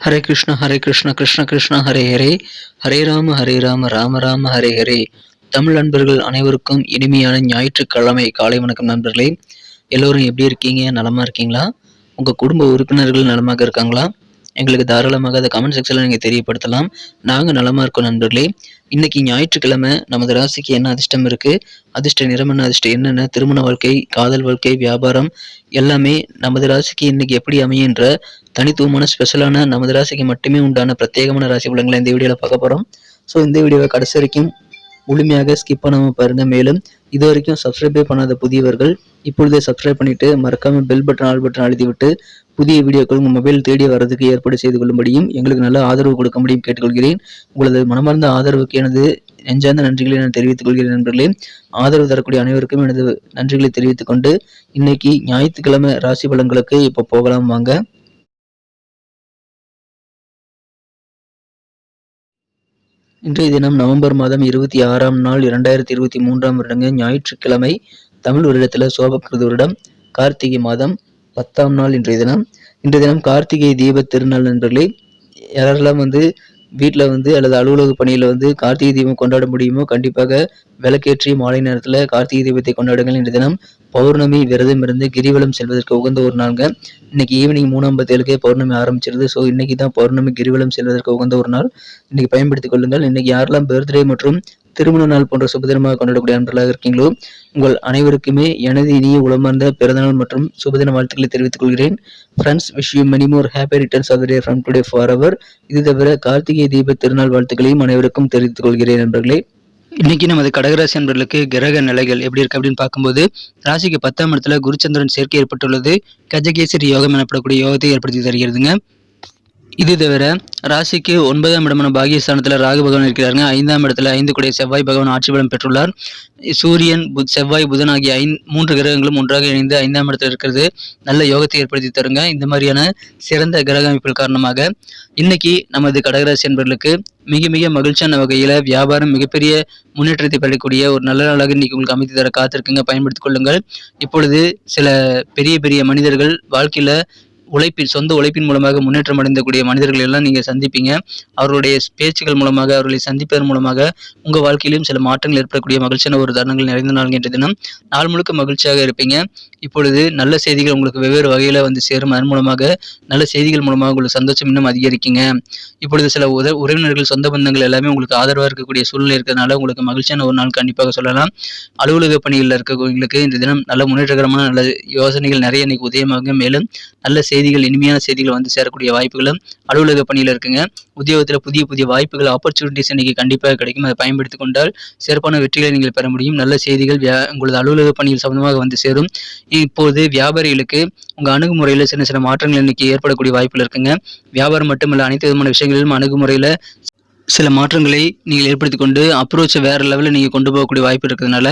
ஹரே கிருஷ்ண கிருஷ்ண கிருஷ்ண ஹரே ஹரே, ஹரே ராம ராம ராம ஹரே ஹரே. தமிழ் நண்பர்கள் அனைவருக்கும் இனிமையான ஞாயிற்றுக்கிழமை காலை வணக்கம் நண்பர்களே. எல்லோரும் எப்படி இருக்கீங்க? நலமா இருக்கீங்களா? உங்கள் குடும்ப உறுப்பினர்கள் நலமாக இருக்காங்களா? எங்களுக்கு தாராளமாக அதை கமெண்ட் செக்ஷனில் நீங்கள் தெரியப்படுத்தலாம். நாங்கள் நலமாக இருக்கோம் நண்பர்களே. இன்றைக்கி ஞாயிற்றுக்கிழமை நமது ராசிக்கு என்ன அதிர்ஷ்டம் இருக்குது, அதிர்ஷ்ட நிறம் என்ன, அதிர்ஷ்டம் என்னென்ன, திருமண வாழ்க்கை, காதல் வாழ்க்கை, வியாபாரம் எல்லாமே நமது ராசிக்கு இன்றைக்கி எப்படி அமையுன்ற தனித்துவமான ஸ்பெஷலான நமது ராசிக்கு மட்டுமே உண்டான பிரத்யேகமான ராசி பலன்களை இந்த வீடியோவில் பார்க்க போகிறோம். ஸோ இந்த வீடியோவை கடைசி வரைக்கும் முழுமையாக ஸ்கிப் பண்ணாமல் பாருங்கள். மேலும் இது வரைக்கும் சப்ஸ்கிரைபே பண்ணாத புதியவர்கள் இப்பொழுதே சப்ஸ்கிரைப் பண்ணிவிட்டு மறக்காமல் பெல் பட்டன் ஆல் பட்டன் அழுத்திவிட்டு புதிய வீடியோக்கள் உங்கள் மொபைல் தேடி வர்றதுக்கு ஏற்பாடு செய்து கொள்ளும்படியும் எங்களுக்கு நல்ல ஆதரவு கொடுக்க முடியும் கேட்டுக்கொள்கிறேன். உங்களது மனமார்ந்த ஆதரவுக்கு எனது நெஞ்சார்ந்த நன்றிகளை நான் தெரிவித்துக் கொள்கிறேன் நண்பர்களே. ஆதரவு தரக்கூடிய அனைவருக்கும் எனது நன்றிகளை தெரிவித்துக் கொண்டு இன்னைக்கு ஞாயிற்றுக்கிழமை ராசி பலன்களுக்கு இப்போ போகலாம் வாங்க. இன்றைய தினம் நவம்பர் மாதம் 26ஆம் நாள் 2023ஆம் வருடங்க ஞாயிற்றுக்கிழமை. தமிழ் வருடத்தில் சோபகிருது வருடம் கார்த்திகை மாதம் 10ஆம் நாள் இன்றைய தினம் கார்த்திகை தீப திருநாள் நண்பர்களே. யாரெல்லாம் வீட்டில் அல்லது அலுவலக பணியில் கார்த்திகை தீபம் கொண்டாட முடியுமோ கண்டிப்பாக விளக்கேற்றி மாலை நேரத்தில் கார்த்திகை தீபத்தை கொண்டாடுங்கள். இன்றைய தினம் பௌர்ணமி விரதம் இருந்து கிரிவலம் செல்வதற்கு உகந்த ஒரு நாளுங்க. இன்னைக்கு ஈவினிங் 3:57 பௌர்ணமி ஆரம்பிச்சிருது. ஸோ இன்னைக்கு தான் பௌர்ணமி கிரிவலம் செல்வதற்கு உகந்த ஒரு நாள். இன்னைக்கு பயன்படுத்திக் கொள்ளுங்கள். இன்னைக்கு யாரெல்லாம் பர்த்டே மற்றும் திருமண நாள் போன்ற சுபதினமாக கொண்டாடக்கூடிய நண்பர்களாக இருக்கீங்களோ உங்கள் அனைவருக்குமே எனது இனிய உளமார்ந்த பிறந்தநாள் மற்றும் சுபதின வாழ்த்துக்களை தெரிவித்துக் கொள்கிறேன். Friends, wish you many more happy returns of the day from today forever. இது தவிர கார்த்திகை தீப திருநாள் வாழ்த்துக்களையும் அனைவருக்கும் தெரிவித்துக் கொள்கிறேன் நண்பர்களே. இன்னைக்கு நமது கடகராசி நண்பர்களுக்கு கிரக நிலைகள் எப்படி இருக்கு அப்படின்னு பார்க்கும்போது ராசிக்கு 10ஆம் இடத்துல குருச்சந்திரன் சேர்க்கை ஏற்பட்டுள்ளது. கஜகேசரி யோகம் எனப்படக்கூடிய யோகத்தை ஏற்படுத்தி தருகிறதுங்க. இது தவிர ராசிக்கு 9ஆம் இடமான பாகியஸ்தானத்தில் ராகு பகவான் இருக்கிறாருங்க. 5ஆம் இடத்துல 5 கூடிய செவ்வாய் பகவான் ஆட்சி பலம் பெற்றுள்ளார். சூரியன், செவ்வாய், புதன் ஆகிய 3 கிரகங்களும் ஒன்றாக இணைந்து 5ஆம் இடத்துல இருக்கிறது நல்ல யோகத்தை ஏற்படுத்தி தருங்க. இந்த மாதிரியான சிறந்த கிரக அமைப்புகள் காரணமாக இன்னைக்கு நமது கடகராசி என்பவர்களுக்கு மிக மிக மகிழ்ச்சியான வகையில் வியாபாரம் மிகப்பெரிய முன்னேற்றத்தை பெறக்கூடிய ஒரு நல்ல நாளாக இன்னைக்கு உங்களுக்கு அமைத்து தர காத்திருக்குங்க. பயன்படுத்திக் கொள்ளுங்கள். இப்பொழுது சில பெரிய பெரிய மனிதர்கள் வாழ்க்கையில சொந்த உழைப்பின் மூலமாக முன்னேற்றம் அடைந்தக்கூடிய மனிதர்கள் எல்லாம் நீங்க சந்திப்பீங்க. அவர்களுடைய பேச்சுக்கள் மூலமாக, அவர்களை சந்திப்பதன் மூலமாக உங்க வாழ்க்கையிலும் சில மாற்றங்கள் ஏற்படக்கூடிய மகிழ்ச்சியான ஒரு தருணங்கள் நிறைந்த நாள் என்ற தினம் நாள் முழுக்க மகிழ்ச்சியாக இருப்பீங்க. இப்பொழுது நல்ல செய்திகள் உங்களுக்கு வெவ்வேறு வகையில சேரும். அதன் மூலமாக நல்ல செய்திகள் மூலமாக உங்களுக்கு சந்தோஷம் இன்னும் அதிகரிக்குங்க. இப்பொழுது சில உறவினர்கள், சொந்த பந்தங்கள் எல்லாமே உங்களுக்கு ஆதரவாக இருக்கக்கூடிய சூழ்நிலை இருக்கிறதுனால உங்களுக்கு மகிழ்ச்சியான ஒரு நாள் கண்டிப்பாக சொல்லலாம். அலுவலக பணிகளில் இருக்கவங்களுக்கு இந்த தினம் நல்ல முன்னேற்றகரமான நல்ல யோசனைகள் நிறைய இன்னைக்கு உதயமாகுங்க. மேலும் நல்ல செய்திகள், இனிமையான செய்திகள் சேரக்கூடிய வாய்ப்புகளும் அலுவலக பணியில் இருக்குங்க. உத்தியோகத்தில் புதிய புதிய வாய்ப்புகள், ஆப்பர்ச்சுனிட்டிஸ் இன்னைக்கு கண்டிப்பாக கிடைக்கும். அதை பயன்படுத்திக் கொண்டால் சிறப்பான வெற்றிகளை நீங்கள் பெற முடியும். நல்ல செய்திகள் உங்களது அலுவலக பணியில் சம்பந்தமாக சேரும். இப்போது வியாபாரிகளுக்கு உங்க அணுகுமுறையில் சின்ன சின்ன மாற்றங்கள் இன்னைக்கு ஏற்படக்கூடிய வாய்ப்புகள் இருக்குங்க. வியாபாரம் மட்டுமல்ல, அனைத்து விதமான விஷயங்களிலும் அணுகுமுறையில் சில மாற்றங்களை நீங்கள் ஏற்படுத்தி கொண்டு அப்ரோச்சை வேற லெவலில் நீங்கள் கொண்டு போகக்கூடிய வாய்ப்பு இருக்கிறதுனால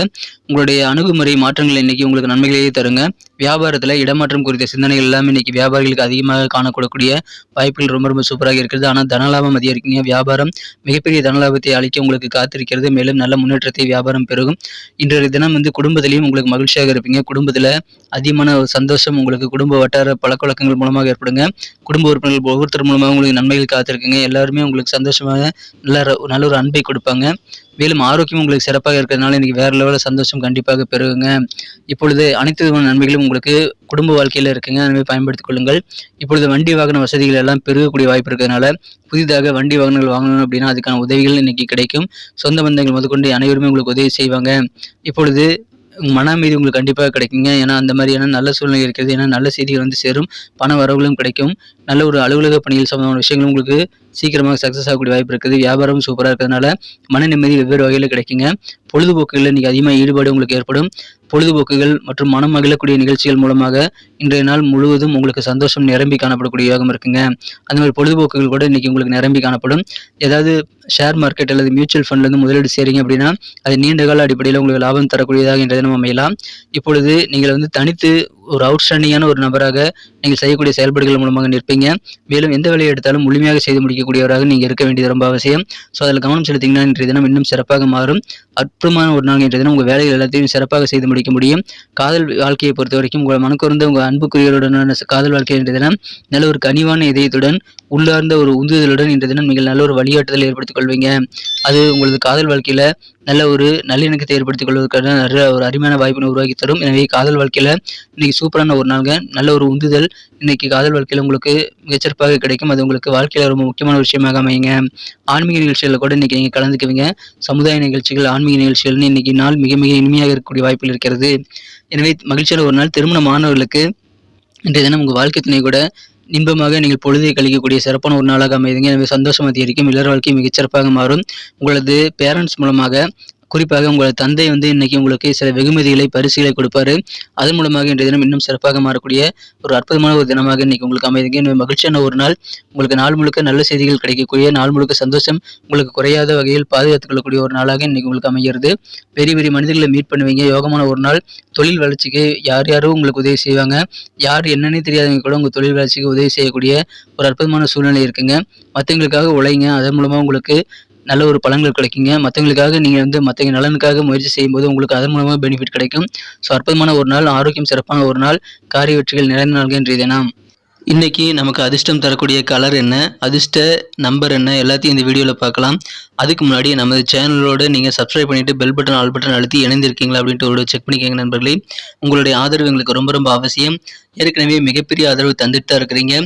உங்களுடைய அணுகுமுறை மாற்றங்கள் இன்னைக்கு உங்களுக்கு நன்மைகளையே தருங்க. வியாபாரத்தில் இடமாற்றம் குறித்த சிந்தனைகள் எல்லாமே இன்னைக்கு வியாபாரிகளுக்கு அதிகமாக காணக்கூடக்கூடிய வாய்ப்புகள் ரொம்ப ரொம்ப சூப்பராக இருக்கிறது. ஆனால் தனலாபம் அதிகரிக்குங்க. வியாபாரம் மிகப்பெரிய தனலாபத்தை அளிக்க உங்களுக்கு காத்திருக்கிறது. மேலும் நல்ல முன்னேற்றத்தை வியாபாரம் பெருகும். இன்றைய தினம் குடும்பத்திலையும் உங்களுக்கு மகிழ்ச்சியாக இருப்பீங்க. குடும்பத்தில் அதிகமான ஒரு சந்தோஷம் உங்களுக்கு குடும்ப வட்டார பழக்க வழக்கங்கள் மூலமாக ஏற்படுங்க. குடும்ப உறுப்பினர்கள் ஒவ்வொருத்தர் மூலமாக உங்களுக்கு நன்மைகள் காத்திருக்குங்க. எல்லாருமே உங்களுக்கு சந்தோஷமாக நல்ல ஒரு அன்பை கொடுப்பாங்க. மேலும் ஆரோக்கியம் உங்களுக்கு சிறப்பாக இருக்கிறதுனால இன்னைக்கு வேற லெவலில் சந்தோஷம் கண்டிப்பாக பெறுங்க. இப்பொழுது அனைத்து விதமான நன்மைகளும் உங்களுக்கு குடும்ப வாழ்க்கையில் இருக்குங்க. எனவே பயன்படுத்திக் கொள்ளுங்கள். இப்பொழுது வண்டி வாகன வசதிகள் எல்லாம் பெருகக்கூடிய வாய்ப்பு இருக்கிறதுனால புதிதாக வண்டி வாகனங்கள் வாங்கணும் அப்படின்னா அதுக்கான உதவிகள் இன்னைக்கு கிடைக்கும். சொந்த பந்தங்கள் முதற்கொண்டு அனைவருமே உங்களுக்கு உதவி செய்வாங்க. இப்பொழுது மன அமைதி உங்களுக்கு கண்டிப்பாக கிடைக்குங்க. ஏன்னா அந்த மாதிரியான நல்ல சூழ்நிலை இருக்கிறது. ஏன்னா நல்ல செய்திகள் சேரும். பண வரவுகளும் கிடைக்கும். நல்ல ஒரு அலுவலக பணியில் சம்பந்தமான விஷயங்களும் உங்களுக்கு சீக்கிரமாக சக்ஸஸ் ஆகக்கூடிய வாய்ப்பு இருக்குது. வியாபாரம் சூப்பராக இருக்கிறதுனால மன நிம்மதி வெவ்வேறு வகையில் கிடைக்குங்க. பொழுதுபோக்குகளில் இன்னைக்கு அதிகமாக ஈடுபாடு உங்களுக்கு ஏற்படும். பொழுதுபோக்குகள் மற்றும் மனம் மகிழக்கூடிய நிகழ்ச்சிகள் மூலமாக இன்றைய நாள் முழுவதும் உங்களுக்கு சந்தோஷம் நிரம்பி காணப்படக்கூடிய யோகம் இருக்குங்க. அந்த மாதிரி பொழுதுபோக்குகள் கூட இன்னைக்கு உங்களுக்கு நிரம்பி காணப்படும். ஏதாவது ஷேர் மார்க்கெட் அல்லது மியூச்சுவல் ஃபண்ட்லேருந்து முதலீடு செய்றீங்க அப்படின்னா அது நீண்ட கால அடிப்படையில் உங்களுக்கு லாபம் தரக்கூடியதாக இன்றைய தினம் அமையலாம். இப்பொழுது நீங்கள் தனித்து ஒரு அவுட்ஸ்டாண்டிங்கான ஒரு நபராக நீங்கள் செய்யக்கூடிய செயல்பாடுகள் மூலமாக நிற்பீங்க. மேலும் எந்த வேலையை எடுத்தாலும் முழுமையாக செய்து முடிக்கக்கூடியவராக நீங்கள் இருக்க வேண்டியது ரொம்ப அவசியம். ஸோ அதில் கவனம் செலுத்திங்கன்னா இன்றைய தினம் இன்னும் சிறப்பாக மாறும். அற்புதமான ஒரு நாள் இன்றைய தினம் உங்கள் வேலைகள் எல்லாத்தையும் சிறப்பாக செய்து முடிக்க முடியும். காதல் வாழ்க்கையை பொறுத்த வரைக்கும் உங்கள் மனக்குறந்த உங்கள் அன்புக்குரியவருடனான காதல் வாழ்க்கை இன்றைய தினம் நல்ல ஒரு கனிவான இதயத்துடன் உள்ளார்ந்த ஒரு உந்துதலுடன் இன்றைய தினம் நீங்கள் நல்ல ஒரு வழிகாட்டுதலை ஏற்படுத்திக் கொள்வீங்க. அது உங்களது காதல் வாழ்க்கையில நல்ல ஒரு நல்லிணக்கத்தை ஏற்படுத்திக் கொள்வதற்கான நல்ல ஒரு அருமையான வாய்ப்பினை உருவாக்கி தரும். எனவே காதல் வாழ்க்கையில இன்னைக்கு சூப்பரான ஒரு நாளுங்க. நல்ல ஒரு உந்துதல் இன்னைக்கு காதல் வாழ்க்கையில உங்களுக்கு மிகச்சிறப்பாக கிடைக்கும். அது உங்களுக்கு வாழ்க்கையில ரொம்ப முக்கியமான விஷயமாக அமையுங்க. ஆன்மீக நிகழ்ச்சிகளில் கூட இன்னைக்கு நீங்க கலந்துக்குவீங்க. சமுதாய நிகழ்ச்சிகள், ஆன்மீக நிகழ்ச்சிகள்னு இன்னைக்கு நாள் மிக மிக இனிமையாக இருக்கக்கூடிய வாய்ப்புகள் இருக்கிறது. எனவே மகிழ்ச்சியான ஒரு நாள். திருமண மாணவர்களுக்கு இன்றைய தினம் உங்கள் வாழ்க்கை துணை கூட இன்பமாக நீங்கள் பொழுதை கழிக்கக்கூடிய சிறப்பான ஒரு நாளாக அமைதுங்க. எனவே சந்தோஷம் அதிகரிக்கும். இல்லற வாழ்க்கை மிகச்சிறப்பாக மாறும். உங்களது பேரண்ட்ஸ் மூலமாக குறிப்பாக உங்களது தந்தை இன்னைக்கு உங்களுக்கு சில வெகுமதிகளை பரிசுகளை கொடுப்பாரு. அதன் மூலமாக இன்றைய தினம் இன்னும் சிறப்பாக மாறக்கூடிய ஒரு அற்புதமான ஒரு தினமாக இன்னைக்கு உங்களுக்கு அமைதுங்க. எனவே மகிழ்ச்சியான ஒரு நாள். உங்களுக்கு நாள் முழுக்க நல்ல செய்திகள் கிடைக்கக்கூடிய, நாள் முழுக்க சந்தோஷம் உங்களுக்கு குறையாத வகையில் பாதுகாத்துக் கொள்ளக்கூடிய ஒரு நாளாக இன்னைக்கு உங்களுக்கு அமைகிறது. பெரிய பெரிய மனிதர்களை மீட் பண்ணுவீங்க. யோகமான ஒரு நாள். தொழில் வளர்ச்சிக்கு யார் யாரும் உங்களுக்கு உதவி செய்வாங்க. யார் என்னன்னே தெரியாதவங்க கூட உங்கள் தொழில் வளர்ச்சிக்கு உதவி செய்யக்கூடிய ஒரு அற்புதமான சூழ்நிலை இருக்குங்க. மற்றவங்களுக்காக உழைங்க. அதன் மூலமாக உங்களுக்கு நல்ல ஒரு பலன்கள் கிடைக்குங்க. மற்றவங்களுக்காக நீங்கள் மற்றவங்க நலனுக்காக முயற்சி செய்யும்போது உங்களுக்கு அதன் மூலமாக பெனிஃபிட் கிடைக்கும். ஸோ அற்புதமான ஒரு நாள், ஆரோக்கியம் சிறப்பான ஒரு நாள், காரிய வெற்றிகள் நிறைந்த நாள்கள் இன்றைய தினம். இன்னைக்கு நமக்கு அதிர்ஷ்டம் தரக்கூடிய கலர் என்ன, அதிர்ஷ்ட நம்பர் என்ன, எல்லாத்தையும் இந்த வீடியோவில் பார்க்கலாம். அதுக்கு முன்னாடி நமது சேனலோட நீங்கள் சப்ஸ்கிரைப் பண்ணிவிட்டு பெல் பட்டன் ஆல் பட்டன் அழுத்தி இணைந்திருக்கீங்களா அப்படின்ட்டு ஒரு செக் பண்ணிக்கோங்க நண்பர்களே. உங்களுடைய ஆதரவு எங்களுக்கு ரொம்ப ரொம்ப அவசியம். ஏற்கனவே மிகப்பெரிய ஆதரவு தந்துட்டு தான் இருக்கிறீங்க.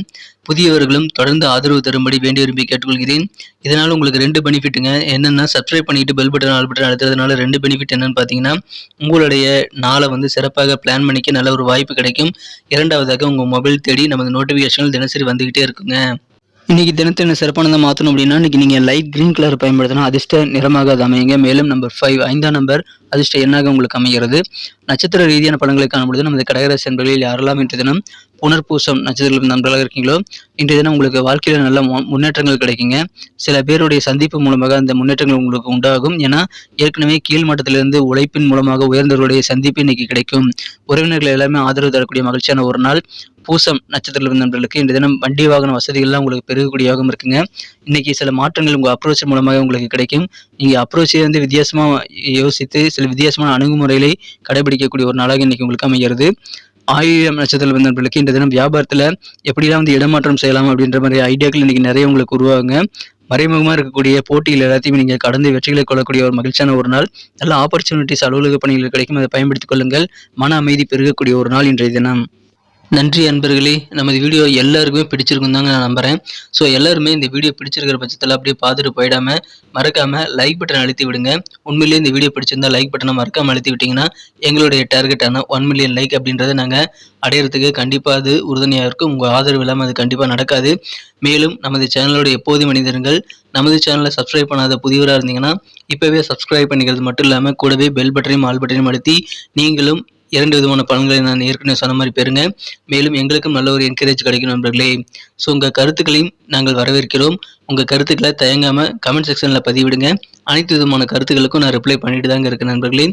புதியவர்களும் தொடர்ந்து ஆதரவு தரும்படி வேண்டி விரும்பி கேட்டுக்கொள்கிறேன். இதனால் உங்களுக்கு 2 பெனிஃபிட்டுங்க. என்னென்னா சப்ஸ்கிரைப் பண்ணிட்டு பெல் பட்டன் ஆல் பட்டன் அழுத்துறதுனால 2 பெனிஃபிட் என்னன்னு பார்த்தீங்கன்னா, உங்களுடைய நாளை சிறப்பாக பிளான் பண்ணிக்க நல்ல ஒரு வாய்ப்பு கிடைக்கும். இரண்டாவதாக உங்கள் மொபைல் தேடி நமது நோட்டிஃபிகேஷன்கள் தினசரி வந்துகிட்டே இருக்குங்க. இன்னைக்கு தினத்தை என்ன சிறப்பானதாக மாற்றணும் அப்படின்னா, இன்னைக்கு நீங்கள் லைட் கிரீன் கலர் பயன்படுத்தினா அதிர்ஷ்ட நிறமாக அது அமையுங்க. மேலும் நம்பர் 5 5ஆம் நம்பர் அதிர்ஷ்ட எண்ணாக உங்களுக்கு அமைகிறது. நட்சத்திர ரீதியான பலன்களை காணும்பொழுது நமது கடகராசி நண்பர்களில் யாரெல்லாம் இன்றைய தினம் புனர்பூசம் நட்சத்திர நண்பர்களாக இருக்கீங்களோ, இன்றைய தினம் உங்களுக்கு வாழ்க்கையில் நல்ல முன்னேற்றங்கள் கிடைக்குங்க. சில பேருடைய சந்திப்பு மூலமாக அந்த முன்னேற்றங்கள் உங்களுக்கு உண்டாகும். ஏன்னா ஏற்கனவே கீழ்மட்டத்திலிருந்து உழைப்பின் மூலமாக உயர்ந்தவர்களுடைய சந்திப்பு இன்னைக்கு கிடைக்கும். உறவினர்கள் எல்லாமே ஆதரவு தரக்கூடிய மகிழ்ச்சியான ஒரு நாள். பூசம் நட்சத்திர நண்பர்களுக்கு இன்றைய தினம் வண்டி வாகன வசதிகள்லாம் உங்களுக்கு பெருகக்கூடிய யோகம் இருக்குங்க. இன்னைக்கு சில மாற்றங்கள் உங்கள் அப்ரோச் மூலமாக உங்களுக்கு கிடைக்கும். நீங்கள் அப்ரோச்சை வித்தியாசமாக யோசித்து சில வித்தியாசமான அணுகுமுறைகளை கடைபிடிக்கக்கூடிய ஒரு நாளாக இன்னைக்கு உங்களுக்கு அமைகிறது. ஆயிரம் நட்சத்திர நண்பர்களுக்கு இந்த தினம் வியாபாரத்தில் எப்படிலாம் இடமாற்றம் செய்யலாம் அப்படின்ற மாதிரி ஐடியாக்கள் இன்னைக்கு நிறைய உங்களுக்கு உருவாகுங்க. மறைமுகமாக இருக்கக்கூடிய போட்டிகள் எல்லாத்தையும் நீங்கள் கடந்து வெற்றிகளை கொள்ளக்கூடிய ஒரு மகிழ்ச்சியான ஒரு நாள். நல்ல ஆப்பர்ச்சுனிட்டிஸ் அலுவலக பணிகள் கிடைக்கும். அதை பயன்படுத்திக் கொள்ளுங்கள். மன அமைதி பெருகக்கூடிய ஒரு நாள் இன்றைய தினம். நன்றி அன்பர்களே. நமது வீடியோ எல்லாருக்குமே பிடிச்சிருக்கும் தாங்க நான் நம்புகிறேன். ஸோ எல்லாருமே இந்த வீடியோ பிடிச்சிருக்கிற பட்சத்தில் அப்படியே பார்த்துட்டு போயிடாமல் மறக்காமல் லைக் பட்டன் அழுத்தி விடுங்க. உண்மையிலேயே இந்த வீடியோ பிடிச்சிருந்தா லைக் பட்டனை மறக்காமல் அழுத்தி விட்டிங்கன்னா எங்களுடைய டார்கெட்டான 1 மில்லியன் லைக் அப்படின்றத நாங்கள் அடையிறதுக்கு கண்டிப்பாக அது உறுதுணையாக இருக்கும். உங்கள் ஆதரவு இல்லாமல் அது கண்டிப்பாக நடக்காது. மேலும் நமது சேனலோட எப்போதும் மனிதர்கள் நமது சேனலை சப்ஸ்கிரைப் பண்ணாத புதியவராக இருந்தீங்கன்னா இப்போவே சப்ஸ்கிரைப் பண்ணிக்கிறது மட்டும் இல்லாமல் கூடவே பெல் பட்டனையும் ஆல் பட்டனையும் அழுத்தி நீங்களும் 2 விதமான பலன்களை நான் ஏற்கனவே சொன்ன மாதிரி பெறுங்க. மேலும் எங்களுக்கும் நல்ல ஒரு என்கரேஜ் கிடைக்கும் நண்பர்களே. ஸோ உங்கள் கருத்துக்களையும் நாங்கள் வரவேற்கிறோம். உங்கள் கருத்துக்களை தயங்காமல் கமெண்ட் செக்ஷனில் பதிவிடுங்க. அனைத்து விதமான கருத்துக்களுக்கும் நான் ரிப்ளை பண்ணிட்டு தாங்க இருக்கேன் நண்பர்களே.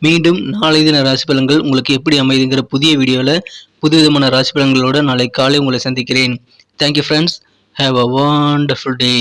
மீண்டும் நாளை தின ராசி பலன்கள் உங்களுக்கு எப்படி அமைதுங்கிற புதிய வீடியோவில் புது விதமான ராசி பலன்களோடு நாளை காலை உங்களை சந்திக்கிறேன். Thank you friends. Have a wonderful day.